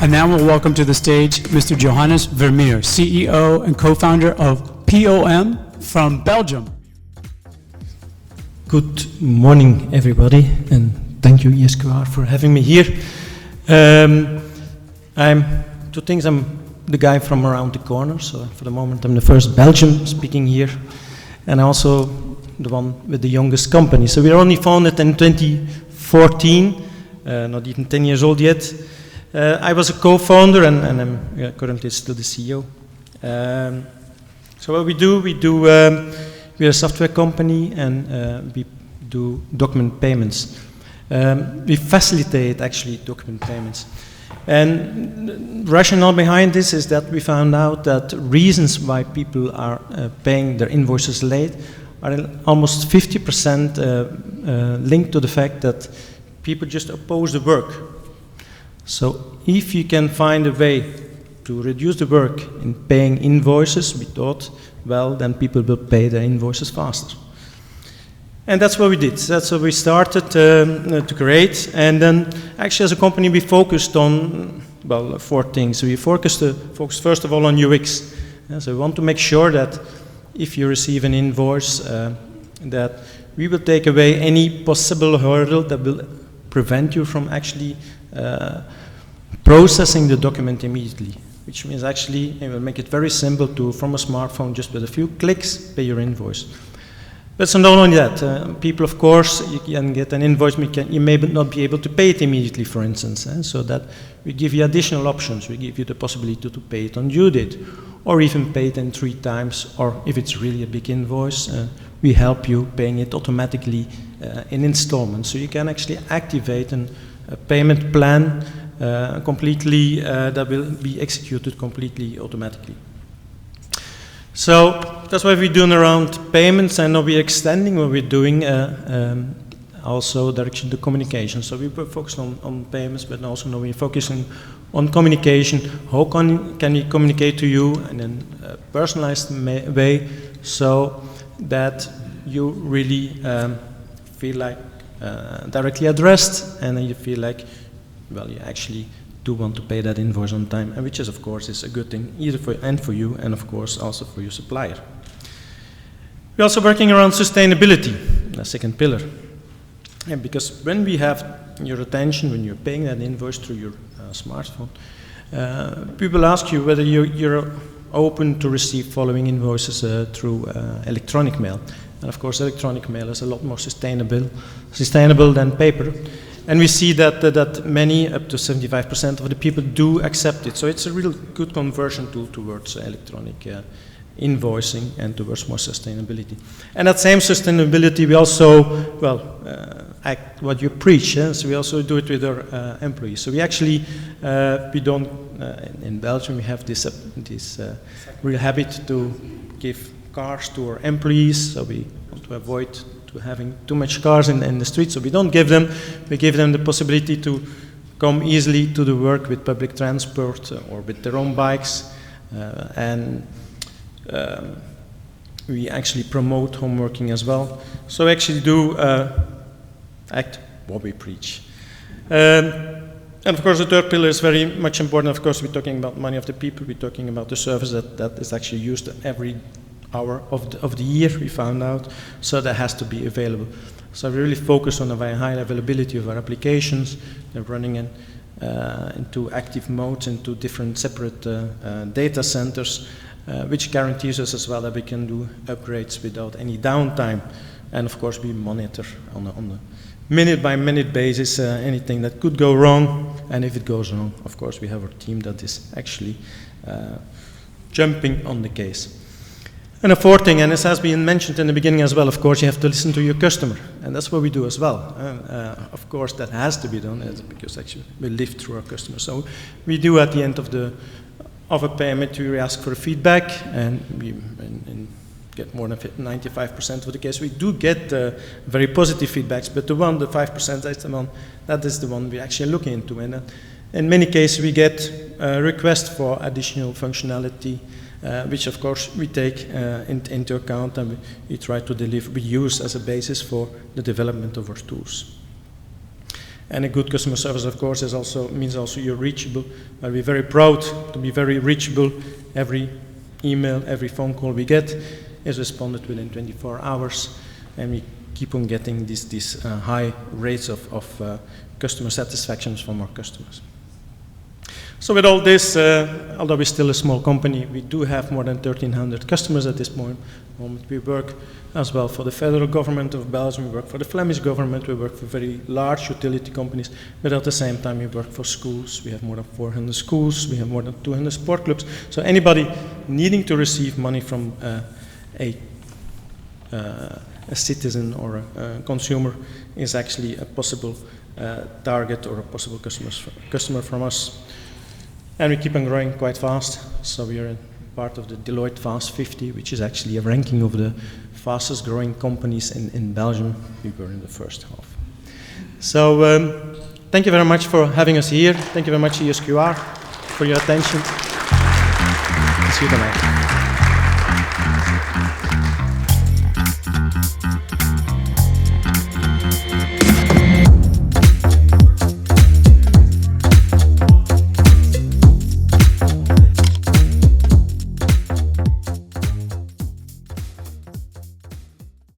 And now we'll welcome to the stage Mr. Johannes Vermeer, CEO and co-founder of POM from Belgium. Good morning, everybody, and thank you, ESQR, for having me here. Two things, I'm the guy from around the corner, so for the moment I'm the first Belgian speaking here, and also the one with the youngest company. So we were only founded in 2014, not even 10 years old yet. I was a co-founder, and I'm currently still the CEO. So what we do, we're a software company, and we do document payments. We facilitate actually document payments. And the rationale behind this is that we found out that reasons why people are paying their invoices late are almost 50% linked to the fact that people just oppose the work. So if you can find a way to reduce the work in paying invoices, we thought, well, then people will pay their invoices faster. And that's what we did. That's what we started to create. And then actually as a company we focused on, well, 4 things. We focused first of all on UX. So we want to make sure that if you receive an invoice, that we will take away any possible hurdle that will prevent you from actually processing the document immediately, which means actually it will make it very simple to, from a smartphone, just with a few clicks, pay your invoice. But so not only that, people, of course, you can get an invoice, you may not be able to pay it immediately, for instance, so that we give you additional options. We give you the possibility to pay it on due date, or even pay it in 3 times, or if it's really a big invoice, we help you paying it automatically in installments. So you can actually activate a payment plan completely, that will be executed completely automatically. So that's what we're doing around payments, and now we're extending what we're doing also direction to communication. So we were focused on payments, but also now we're focusing on communication. How can we communicate to you in a personalized way so that you really feel like directly addressed, and then you feel like, well, you actually do want to pay that invoice on time, and which is, of course, is a good thing, either for you, and of course also for your supplier. We're also working around sustainability, the second pillar. And because when we have your attention, when you're paying that invoice through your smartphone, people ask you whether you're open to receive following invoices through electronic mail. And of course, electronic mail is a lot more sustainable than paper. And we see that many, up to 75% of the people, do accept it. So it's a real good conversion tool towards electronic invoicing and towards more sustainability. And that same sustainability, we also, well, act what you preach. So we also do it with our employees. So we actually, we don't, in Belgium, we have this real habit to give cars to our employees. So we want to avoid having too much cars in the street, so we don't give them. We give them the possibility to come easily to the work with public transport or with their own bikes, and we actually promote home working as well. So we actually do act what we preach. And of course, the third pillar is very much important. Of course, we're talking about money of the people. We're talking about the service that is actually used every hour of the year, we found out, so that has to be available. So we really focus on a very high availability of our applications. They're running into active modes, into different separate data centers, which guarantees us as well that we can do upgrades without any downtime. And of course, we monitor on a minute-by-minute basis anything that could go wrong, and if it goes wrong, of course, we have our team that is actually jumping on the case. And a fourth thing, and this has been mentioned in the beginning as well, of course, you have to listen to your customer, and that's what we do as well. Of course, that has to be done because actually we live through our customers. So we do at the end of a payment, we ask for feedback, and we get more than 95% of the case. We do get very positive feedbacks, but the 5%, that is the one we actually look into. And in many cases, we get requests for additional functionality, which of course we take into account, and we try to deliver, we use as a basis for the development of our tools. And a good customer service, of course, means also you're reachable. We're very proud to be very reachable. Every email, every phone call we get is responded within 24 hours, and we keep on getting these high rates of customer satisfaction from our customers. So with all this, although we're still a small company, we do have more than 1,300 customers at this moment. We work as well for the federal government of Belgium, we work for the Flemish government, we work for very large utility companies, but at the same time we work for schools. We have more than 400 schools, we have more than 200 sport clubs. So anybody needing to receive money from a citizen or a consumer is actually a possible target or a possible customer from us. And we keep on growing quite fast, so we are part of the Deloitte Fast 50, which is actually a ranking of the fastest growing companies in Belgium. We were in the first half. So thank you very much for having us here. Thank you very much ESQR for your attention. See you tonight.